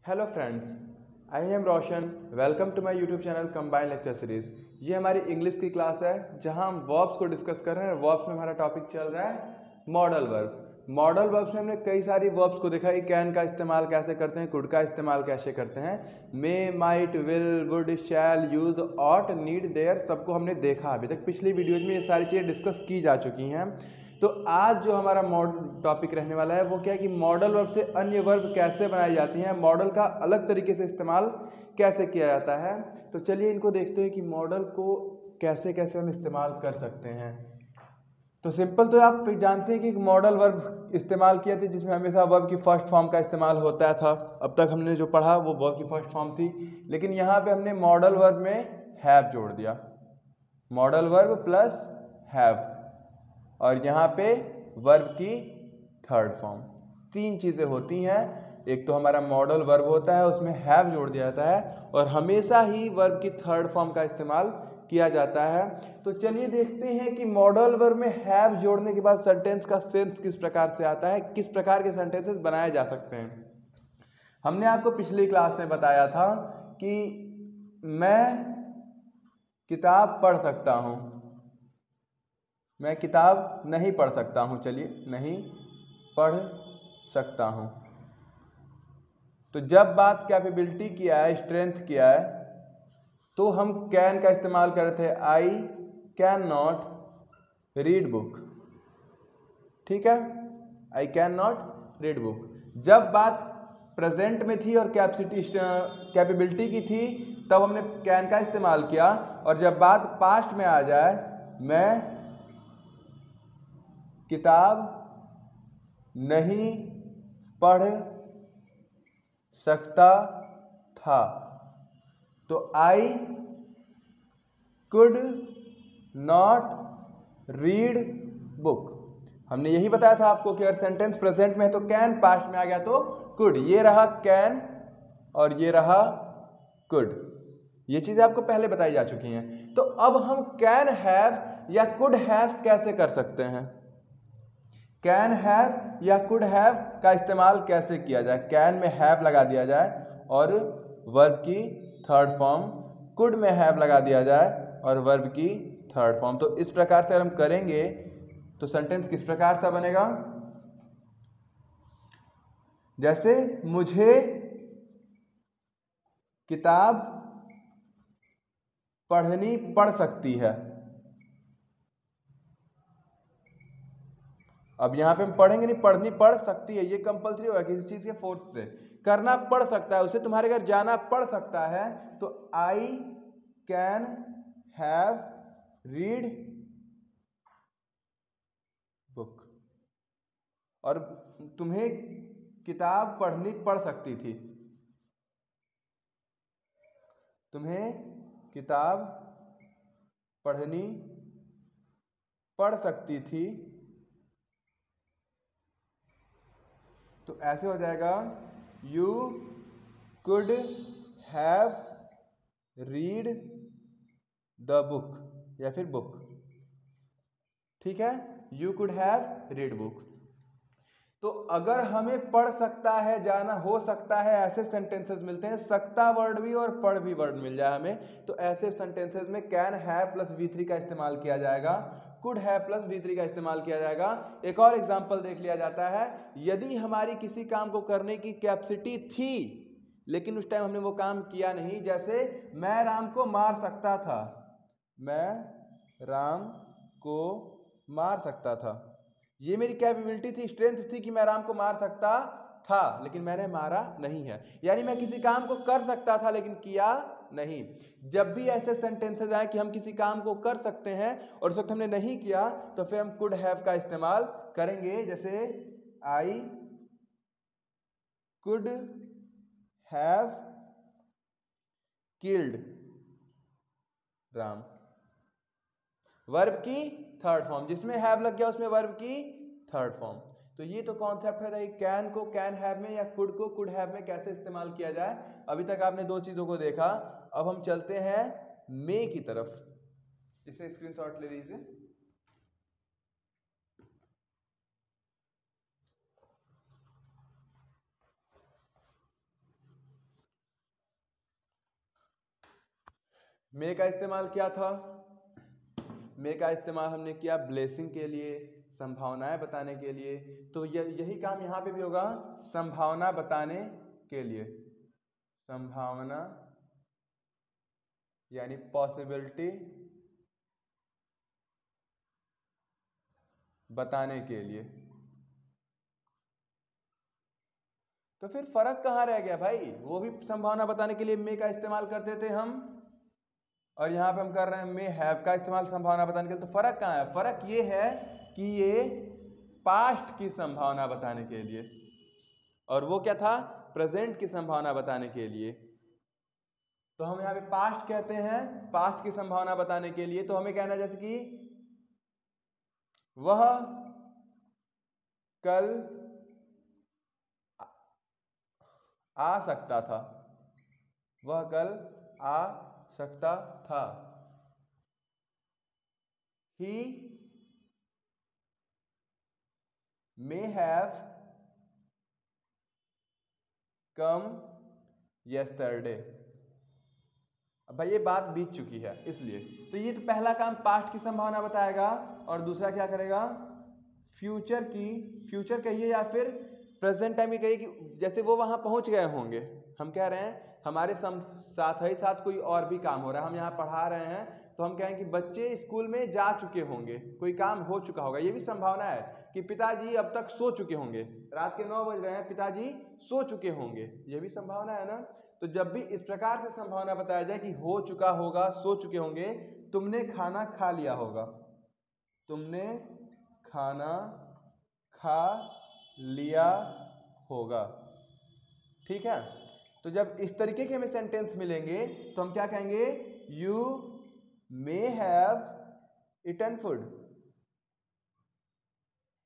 Hello friends, I am Roshan. Welcome to my YouTube channel combined lecture series. ये हमारी English की class है जहां हम वर्ब्स को डिस्कस कर रहे हैं। वर्ब्स में हमारा टॉपिक चल रहा है मॉडल वर्ब। मॉडल वर्ब्स में हमने कई सारी वर्ब्स को देखा कि कैन का इस्तेमाल कैसे करते हैं, कुड का इस्तेमाल कैसे करते हैं, may, might, will, would, shall, use, ought, need, dare, सबको हमने देखा। अभी तक पिछली वीडियोज में ये सारी चीज़ें डिस्कस की जा चुकी हैं। तो आज जो हमारा टॉपिक रहने वाला है वो क्या है कि मॉडल वर्ब से अन्य वर्ब कैसे बनाई जाती हैं, मॉडल का अलग तरीके से इस्तेमाल कैसे किया जाता है। तो चलिए इनको देखते हैं कि मॉडल को कैसे कैसे हम इस्तेमाल कर सकते हैं। तो सिंपल तो आप जानते हैं कि मॉडल वर्ब इस्तेमाल किए थे जिसमें हमेशा वर्ब की फर्स्ट फॉर्म का इस्तेमाल होता था। अब तक हमने जो पढ़ा वो वर्ब की फर्स्ट फॉर्म थी, लेकिन यहाँ पे हमने मॉडल वर्ब में हैव जोड़ दिया। मॉडल वर्ब प्लस हैव, और यहाँ पे वर्ब की थर्ड फॉर्म। तीन चीज़ें होती हैं। एक तो हमारा मॉडल वर्ब होता है, उसमें हैव जोड़ दिया जाता है, और हमेशा ही वर्ब की थर्ड फॉर्म का इस्तेमाल किया जाता है। तो चलिए देखते हैं कि मॉडल वर्ब में हैव जोड़ने के बाद सेंटेंस का सेंस किस प्रकार से आता है, किस प्रकार के सेंटेंसेस बनाए जा सकते हैं। हमने आपको पिछली क्लास में बताया था कि मैं किताब पढ़ सकता हूँ, मैं किताब नहीं पढ़ सकता हूँ। चलिए, नहीं पढ़ सकता हूँ। तो जब बात कैपेबिलिटी की है, स्ट्रेंथ की है, तो हम कैन का इस्तेमाल कर रहे थे। I can not read book. ठीक है, I can not read book. जब बात प्रेजेंट में थी और कैपेबिलिटी की थी तब हमने कैन का इस्तेमाल किया, और जब बात पास्ट में आ जाए, मैं किताब नहीं पढ़ सकता था, तो I could not read book. हमने यही बताया था आपको कि अगर सेंटेंस प्रेजेंट में है तो कैन, पास्ट में आ गया तो कुड। ये रहा कैन और ये रहा कुड। ये चीजें आपको पहले बताई जा चुकी हैं। तो अब हम कैन हैव या कुड हैव कैसे कर सकते हैं। कैन हैव या कुड हैव का इस्तेमाल कैसे किया जाए। कैन में हैव लगा दिया जाए और वर्ब की थर्ड फॉर्म, कुड में हैव लगा दिया जाए और वर्ब की थर्ड फॉर्म। तो इस प्रकार से हम करेंगे तो सेंटेंस किस प्रकार से बनेगा। जैसे मुझे किताब पढ़नी पड़ सकती है। अब यहां पे हम पढ़ेंगे नहीं, पढ़नी पड़ सकती है, ये कंपलसरी होगा किसी चीज के फोर्स से। करना पड़ सकता है, उसे तुम्हारे घर जाना पड़ सकता है, तो I can have read book. और तुम्हें किताब पढ़नी पड़ सकती थी, तुम्हें किताब पढ़नी पड़ सकती थी। तो ऐसे हो जाएगा you could have read the book या फिर बुक। ठीक है, you could have read book. तो अगर हमें पढ़ सकता है, जाना हो सकता है, ऐसे सेंटेंसेस मिलते हैं, सकता वर्ड भी और पढ़ भी वर्ड मिल जाए हमें, तो ऐसे सेंटेंसेस में कैन हैव प्लस V3 का इस्तेमाल किया जाएगा, कुड हैव प्लस V3 का इस्तेमाल किया जाएगा। एक और एग्जांपल देख लिया जाता है। यदि हमारी किसी काम को करने की कैपेसिटी थी लेकिन उस टाइम हमने वो काम किया नहीं, जैसे मैं राम को मार सकता था, मैं राम को मार सकता था। ये मेरी कैपेबिलिटी थी, स्ट्रेंथ थी कि मैं राम को मार सकता था, लेकिन मैंने मारा नहीं है। यानी मैं किसी काम को कर सकता था लेकिन किया नहीं। जब भी ऐसे सेंटेंसेस आए कि हम किसी काम को कर सकते हैं और उस वक्त हमने नहीं किया, तो फिर हम कुड हैव का इस्तेमाल करेंगे। जैसे I could have killed Ram. Verb की थर्ड फॉर्म, जिसमें हैव लग गया उसमें वर्ब की थर्ड फॉर्म। तो ये तो कॉन्सेप्ट है कैन को कैन हैव में या कुड को कुड हैव में कैसे इस्तेमाल किया जाए। अभी तक आपने दो चीजों को देखा। अब हम चलते हैं मे की तरफ। इसे स्क्रीनशॉट ले लीजिए। मे का इस्तेमाल क्या था? मे का इस्तेमाल हमने किया ब्लेसिंग के लिए, संभावनाएं बताने के लिए। तो यही काम यहाँ पे भी होगा, संभावना बताने के लिए, संभावना यानी पॉसिबिलिटी बताने के लिए। तो फिर फर्क कहाँ रह गया भाई? वो भी संभावना बताने के लिए मे का इस्तेमाल करते थे हम, और यहाँ पे हम कर रहे हैं मे हैव का इस्तेमाल संभावना बताने के लिए। तो फर्क कहाँ है? फर्क ये है कि ये पास्ट की संभावना बताने के लिए, और वो क्या था? प्रेजेंट की संभावना बताने के लिए। तो हम यहाँ पे पास्ट कहते हैं, पास्ट की संभावना बताने के लिए। तो हमें कहना है जैसे कि वह कल आ सकता था, वह कल आ सकता था। He may have come yesterday। अब भाई ये बात बीत चुकी है इसलिए, तो ये तो पहला काम पास्ट की संभावना बताएगा, और दूसरा क्या करेगा? फ्यूचर की, फ्यूचर कहिए या फिर प्रेजेंट टाइम की कहिए, कि जैसे वो वहां पहुंच गए होंगे। हम कह रहे हैं हमारे साथ ही साथ कोई और भी काम हो रहा है, हम यहाँ पढ़ा रहे हैं, तो हम कहें कि बच्चे स्कूल में जा चुके होंगे, कोई काम हो चुका होगा। ये भी संभावना है कि पिताजी अब तक सो चुके होंगे, रात के 9 बज रहे हैं, पिताजी सो चुके होंगे, ये भी संभावना है ना। तो जब भी इस प्रकार से संभावना बताया जाए कि हो चुका होगा, सो चुके होंगे, तुमने खाना खा लिया होगा, तुमने खाना खा लिया होगा, ठीक है। तो जब इस तरीके के हमें सेंटेंस मिलेंगे तो हम क्या कहेंगे? You may have eaten food.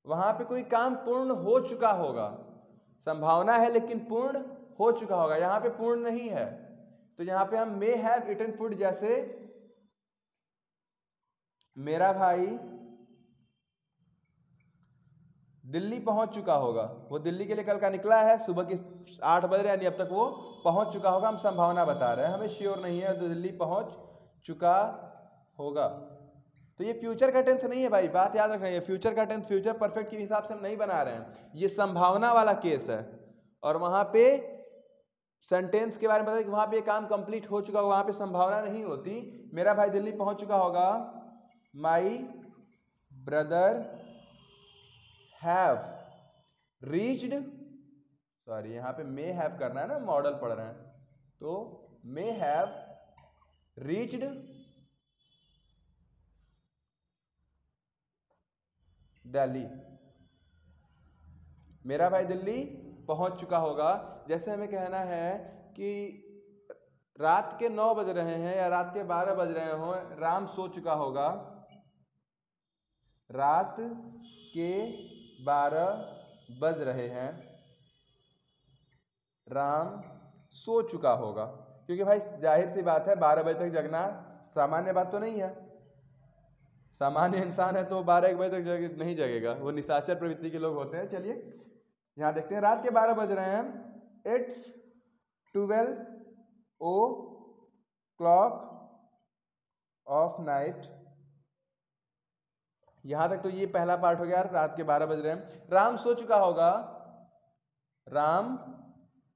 वहां पे कोई काम पूर्ण हो चुका होगा, संभावना है लेकिन पूर्ण हो चुका होगा, यहां पे पूर्ण नहीं है। तो यहां पे हम मे हैव इटन फूड, जैसे मेरा भाई दिल्ली पहुंच चुका होगा, वो दिल्ली के लिए कल का निकला है, सुबह के 8 बज रहे हैं, यानी अब तक वो पहुंच चुका होगा। हम संभावना बता रहे हैं, हमें श्योर नहीं है, तो दिल्ली पहुंच चुका होगा। तो ये फ्यूचर का टेंस नहीं है भाई, बात याद रखना, ये फ्यूचर का टेंस फ्यूचर परफेक्ट के हिसाब से हम नहीं बना रहे हैं, ये संभावना वाला केस है। और वहां पे सेंटेंस के बारे में बताया कि वहां पे काम कंप्लीट हो चुका होगा, वहां पे संभावना नहीं होती। मेरा भाई दिल्ली पहुंच चुका होगा, my brother have reached, sorry यहां पे मे हैव करना है ना, मॉडल पढ़ रहे हैं, तो मे हैव रीच्ड दिल्ली। मेरा भाई दिल्ली पहुंच चुका होगा। जैसे हमें कहना है कि रात के 9 बज रहे हैं या रात के 12 बज रहे हो, राम सो चुका होगा, रात के 12 बज रहे हैं, राम सो चुका होगा। क्योंकि भाई जाहिर सी बात है 12 बजे तक जगना सामान्य बात तो नहीं है, सामान्य इंसान है तो 12-1 बजे तक नहीं जगेगा, वो निशाचर प्रवृत्ति के लोग होते हैं। चलिए यहां देखते हैं, रात के 12 बज रहे हैं, इट्स 12 o'clock ऑफ नाइट। यहां तक तो ये पहला पार्ट हो गया, रात के 12 बज रहे हैं, राम सो चुका होगा, राम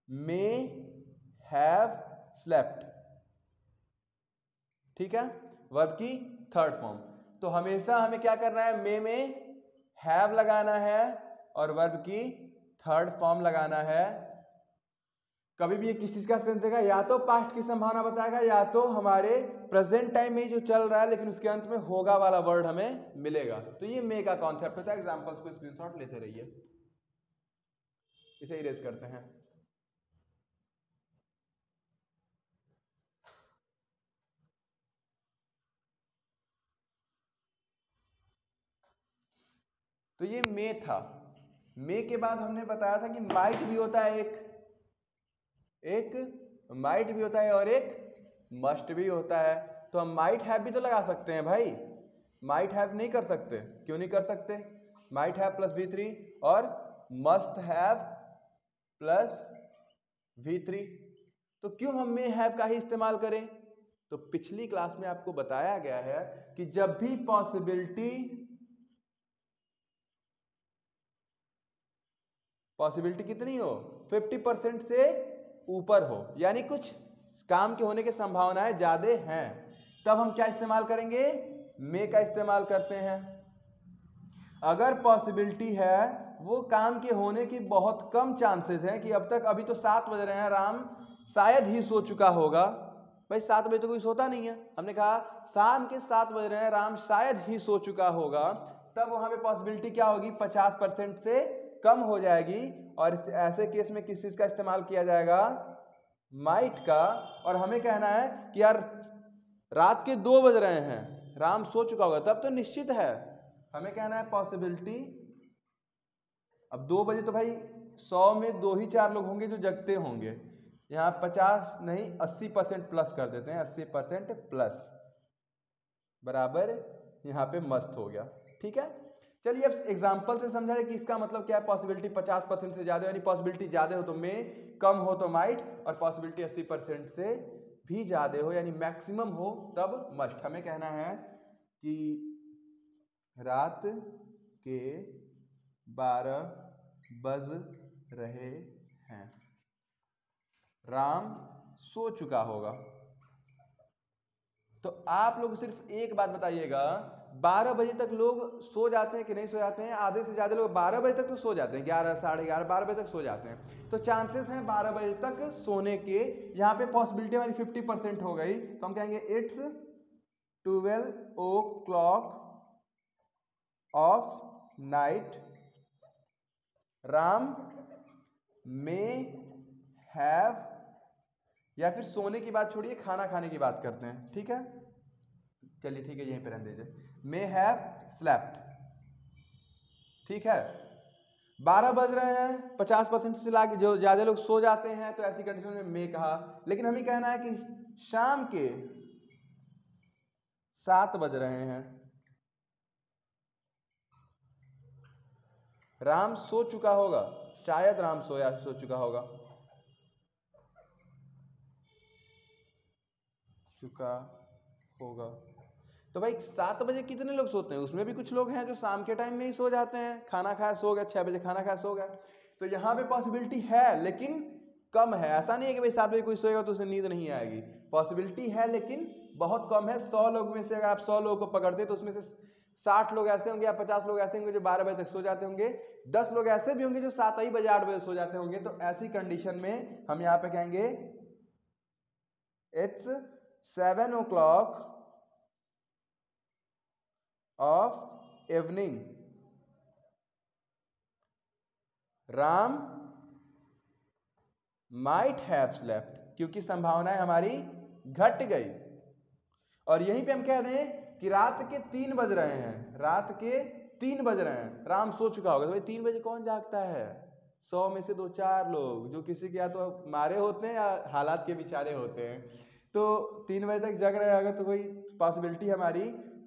मे हैव स्लेप्ट, ठीक है, वर्ब की थर्ड फॉर्म। तो हमेशा हमें क्या करना है? मे में हैव लगाना है और वर्ब की थर्ड फॉर्म लगाना है। कभी भी ये किस चीज का सेंस देगा? या तो पास्ट की संभावना बताएगा, या तो हमारे प्रेजेंट टाइम में जो चल रहा है लेकिन उसके अंत में होगा वाला वर्ड हमें मिलेगा। तो ये मे का कॉन्सेप्ट होता है। एग्जांपल्स को स्क्रीनशॉट लेते रहिए, इसे इरेज करते हैं। तो ये मे था। मे के बाद हमने बताया था कि माइट भी होता है, एक माइट भी होता है और एक मस्ट भी होता है। तो हम माइट हैव भी तो लगा सकते हैं भाई, माइट हैव नहीं कर सकते? क्यों नहीं कर सकते? माइट हैव प्लस V3 और मस्ट हैव प्लस V3। तो क्यों हम मे हैव का ही इस्तेमाल करें? तो पिछली क्लास में आपको बताया गया है कि जब भी पॉसिबिलिटी कितनी हो 50% से ऊपर हो, यानी कुछ काम के होने की संभावनाएं ज्यादा हैं, तब हम क्या इस्तेमाल करेंगे, मे का इस्तेमाल करते हैं। अगर पॉसिबिलिटी है वो काम के होने की बहुत कम चांसेस हैं कि अब तक, अभी तो 7 बज रहे हैं, राम शायद ही सो चुका होगा। भाई 7 बजे तो कोई सोता नहीं है, हमने कहा शाम के 7 बज रहे हैं, राम शायद ही सो चुका होगा, तब वहां पे पॉसिबिलिटी क्या होगी, 50% से कम हो जाएगी। और ऐसे केस में किस चीज का इस्तेमाल किया जाएगा, माइट का। और हमें कहना है कि यार रात के 2 बज रहे हैं, राम सो चुका होगा, तब तो निश्चित है, हमें कहना है पॉसिबिलिटी। अब 2 बजे तो भाई 100 में 2 ही 4 लोग होंगे जो जगते होंगे, यहाँ 50 नहीं 80% प्लस कर देते हैं, 80% प्लस बराबर यहाँ पे मस्त हो गया। ठीक है, चलिए अब एग्जाम्पल से समझा जाए कि इसका मतलब क्या है, पॉसिबिलिटी 50% से ज्यादा, यानी पॉसिबिलिटी ज्यादा हो तो मे, कम हो तो माइट, और पॉसिबिलिटी 80% से भी ज्यादा हो यानी मैक्सिमम हो तब मस्ट। हमें कहना है कि रात के 12 बज रहे हैं, राम सो चुका होगा। तो आप लोग सिर्फ एक बात बताइएगा, 12 बजे तक लोग सो जाते हैं कि नहीं सो जाते हैं? आधे से ज्यादा लोग 12 बजे तक तो सो जाते हैं, 11 साढ़े 11 12 बजे तक सो जाते हैं। तो चांसेस हैं 12 बजे तक सोने के। यहाँ पे पॉसिबिलिटी हमारी 50% हो गई, तो हम कहेंगे it's 12 o'clock of night, Ram में हैव, या फिर सोने की बात छोड़िए, खाना खाने की बात करते हैं। ठीक है, चलिए ठीक है, यहीं पे रहने दीजिए, मे हैव स्लेप्ट। ठीक है, 12 बज रहे हैं, 50% से लाके जो ज्यादा लोग सो जाते हैं, तो ऐसी कंडीशन में मे कहा। लेकिन हमें कहना है कि शाम के 7 बज रहे हैं, राम सो चुका होगा, शायद राम सो चुका होगा, तो भाई 7 बजे कितने लोग सोते हैं? उसमें भी कुछ लोग हैं जो शाम के टाइम में ही सो जाते हैं, खाना खाया सो गए, 6 बजे खाना खाया सो गए। तो यहाँ पे पॉसिबिलिटी है लेकिन कम है। ऐसा नहीं है कि भाई 7 बजे कोई सोएगा तो उसे नींद नहीं आएगी, पॉसिबिलिटी है लेकिन बहुत कम है। 100 लोग में से अगर आप 100 लोगों को पकड़ते तो उसमें से 60 लोग ऐसे होंगे या 50 लोग ऐसे होंगे जो 12 बजे तक सो जाते होंगे, 10 लोग ऐसे भी होंगे जो 7 ही बजे 8 बजे सो जाते होंगे। तो ऐसी कंडीशन में हम यहाँ पे कहेंगे it's 7 o'clock of evening, Ram might have slept, क्योंकि संभावनाएं हमारी घट गई। और यहीं पे हम कह दें कि रात के 3 बज रहे हैं, रात के 3 बज रहे हैं, राम सो चुका होगा। तो भाई 3 बजे कौन जागता है? 100 में से 2-4 लोग, जो किसी के या तो मारे होते हैं या हालात के बेचारे होते हैं। तो 3 बजे तक जग रहे हैं अगर, तो कोई पॉसिबिलिटी हमारी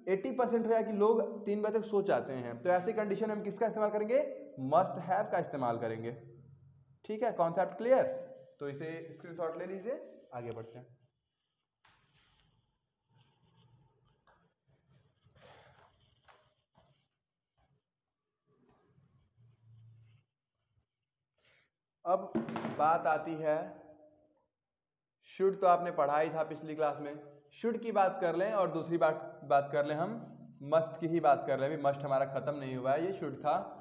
80% हो कि लोग 3 बजे तक सो जाते हैं। तो ऐसी कंडीशन में हम किसका इस्तेमाल करेंगे? मस्ट हैव का इस्तेमाल करेंगे। ठीक है, कॉन्सेप्ट क्लियर? तो इसे स्क्रीनशॉट ले लीजिए, आगे बढ़ते हैं। अब बात आती है शुड, तो आपने पढ़ा ही था पिछली क्लास में। शुड की बात कर लें और दूसरी बात कर लें, हम मस्ट की ही बात कर रहे हैं। मस्ट हमारा खत्म नहीं हुआ है, ये शुड था।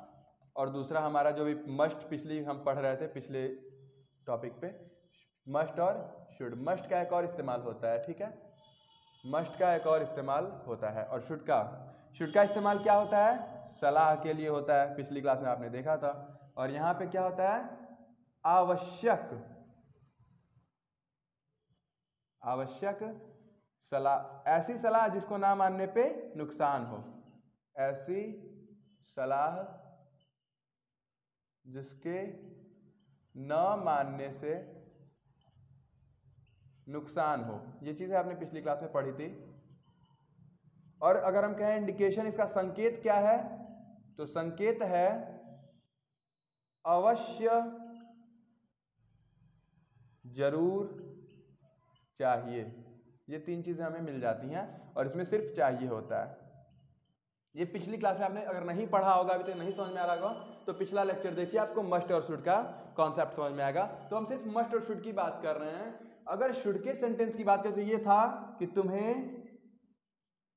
और दूसरा हमारा जो भी मस्ट पिछली हम पढ़ रहे थे पिछले टॉपिक पे, मस्ट और शुड। मस्ट का एक और इस्तेमाल होता है, ठीक है, मस्ट का एक और इस्तेमाल होता है। और शुड का इस्तेमाल क्या होता है? सलाह के लिए होता है, पिछली क्लास में आपने देखा था। और यहाँ पे क्या होता है? आवश्यक सलाह, ऐसी सलाह जिसको ना मानने पे नुकसान हो, ऐसी सलाह जिसके न मानने से नुकसान हो। ये चीजें आपने पिछली क्लास में पढ़ी थी। और अगर हम कहें इंडिकेशन, इसका संकेत क्या है? तो संकेत है अवश्य, जरूर, चाहिए। ये 3 चीज़ें हमें मिल जाती हैं और इसमें सिर्फ चाहिए होता है। ये पिछली क्लास में आपने अगर नहीं पढ़ा होगा, अभी तक नहीं समझ में आ रहा होगा, तो पिछला लेक्चर देखिए, आपको मस्ट और शुड का कॉन्सेप्ट समझ में आएगा। तो हम सिर्फ मस्ट और शुड की बात कर रहे हैं। अगर शुड के सेंटेंस की बात करें तो ये था कि तुम्हें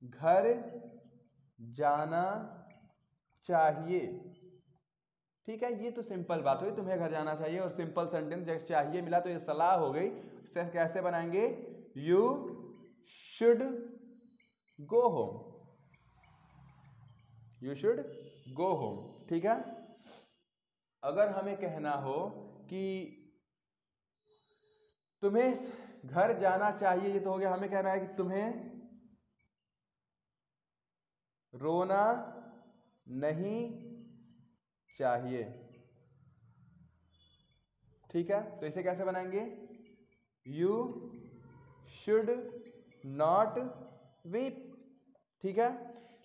घर जाना चाहिए। ठीक है, ये तो सिंपल बात हुई, तुम्हें घर जाना चाहिए, और सिंपल सेंटेंस जैसे चाहिए मिला तो ये सलाह हो गई। इसे कैसे बनाएंगे? You should go home, you should go home. ठीक है, अगर हमें कहना हो कि तुम्हें घर जाना चाहिए, ये तो हो गया। हमें कहना है कि तुम्हें रोना नहीं चाहिए। ठीक है, तो इसे कैसे बनाएंगे? You should not weep. ठीक है,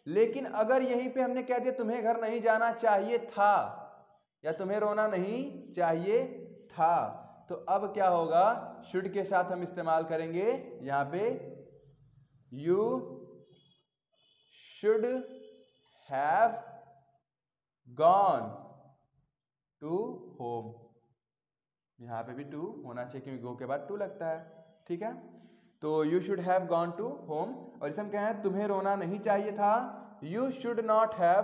लेकिन अगर यहीं पे हमने कह दिया तुम्हें घर नहीं जाना चाहिए था या तुम्हें रोना नहीं चाहिए था, तो अब क्या होगा? शुड के साथ हम इस्तेमाल करेंगे यहां पे you should have gone to home. यहां पे भी टू होना चाहिए क्योंकि गो के बाद टू लगता है। ठीक है, तो you should have gone to home, और इसे हम कहें तुम्हें रोना नहीं चाहिए था, you should not have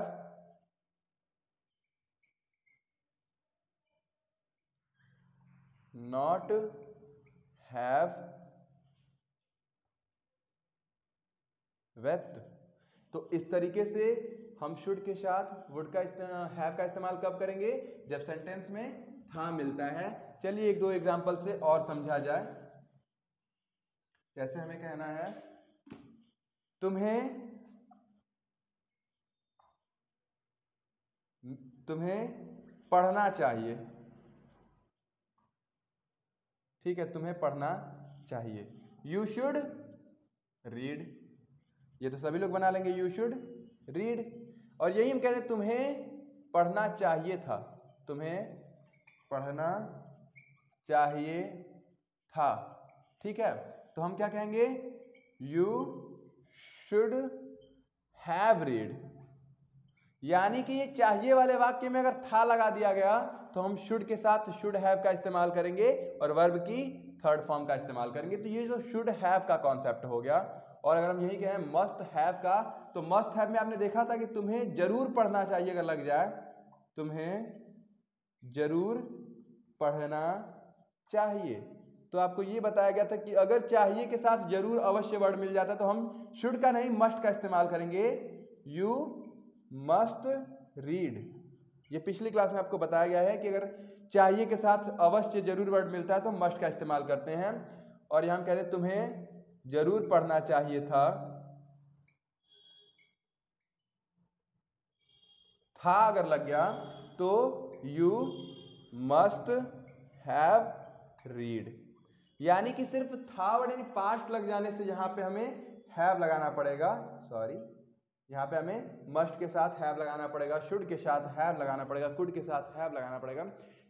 wept. तो इस तरीके से हम शुड के साथ वुड का हैव का इस्तेमाल कब करेंगे? जब सेंटेंस में था मिलता है। चलिए एक दो एग्जांपल से और समझा जाए। जैसे हमें कहना है तुम्हें पढ़ना चाहिए। ठीक है, तुम्हें पढ़ना चाहिए, यू शुड रीड। ये तो सभी लोग बना लेंगे, यू शुड रीड। और यही हम कहते हैं तुम्हें पढ़ना चाहिए था, तुम्हें पढ़ना चाहिए था। ठीक है, तो हम क्या कहेंगे? You should have read. यानी कि ये चाहिए वाले वाक्य में अगर था लगा दिया गया तो हम शुड के साथ शुड हैव का इस्तेमाल करेंगे और वर्ब की थर्ड फॉर्म का इस्तेमाल करेंगे। तो ये जो शुड हैव का कॉन्सेप्ट हो गया। और अगर हम यही कहें मस्ट हैव का, तो मस्ट हैव में आपने देखा था कि तुम्हें जरूर पढ़ना चाहिए, अगर लग जाए तुम्हें जरूर पढ़ना चाहिए, तो आपको ये बताया गया था कि अगर चाहिए के साथ जरूर अवश्य वर्ड मिल जाता तो हम शुड का नहीं मस्ट का इस्तेमाल करेंगे, यू मस्ट रीड। ये पिछली क्लास में आपको बताया गया है कि अगर चाहिए के साथ अवश्य जरूर वर्ड मिलता है तो मस्ट का इस्तेमाल करते हैं। और यहां हम कहते हैं तुम्हें जरूर पढ़ना चाहिए था, अगर लग गया तो यू मस्ट हैव रीड। यानी कि सिर्फ था वर्ड यानी पास्ट लग जाने से यहां पे हमें हैव लगाना पड़ेगा, सॉरी, यहाँ पे हमें मस्ट के साथ हैव लगाना पड़ेगा, शुड के साथ हैव लगाना पड़ेगा, कुड के साथ हैव लगाना पड़ेगा।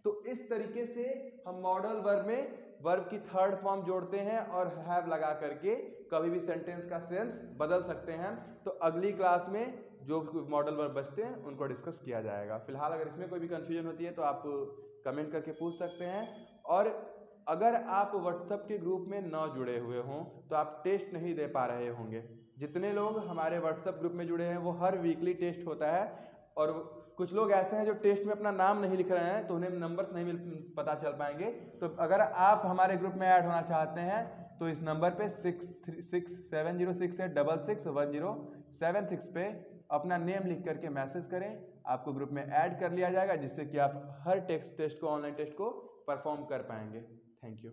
तो इस तरीके से हम मॉडल वर्ब में वर्ब की थर्ड फॉर्म जोड़ते हैं और हैव लगा करके कभी भी सेंटेंस का सेंस बदल सकते हैं। तो अगली क्लास में जो मॉडल वर्ब बचते हैं उनको डिस्कस किया जाएगा। फिलहाल अगर इसमें कोई भी कंफ्यूजन होती है तो आप कमेंट करके पूछ सकते हैं। और अगर आप व्हाट्सएप के ग्रुप में न जुड़े हुए हों तो आप टेस्ट नहीं दे पा रहे होंगे। जितने लोग हमारे व्हाट्सएप ग्रुप में जुड़े हैं वो हर वीकली टेस्ट होता है, और कुछ लोग ऐसे हैं जो टेस्ट में अपना नाम नहीं लिख रहे हैं तो उन्हें नंबर्स नहीं पता चल पाएंगे। तो अगर आप हमारे ग्रुप में ऐड होना चाहते हैं तो इस नंबर पे 636706661076 पे अपना नेम लिख करके मैसेज करें, आपको ग्रुप में ऐड कर लिया जाएगा, जिससे कि आप हर टेस्ट को ऑनलाइन टेस्ट को परफॉर्म कर पाएंगे। Thank you.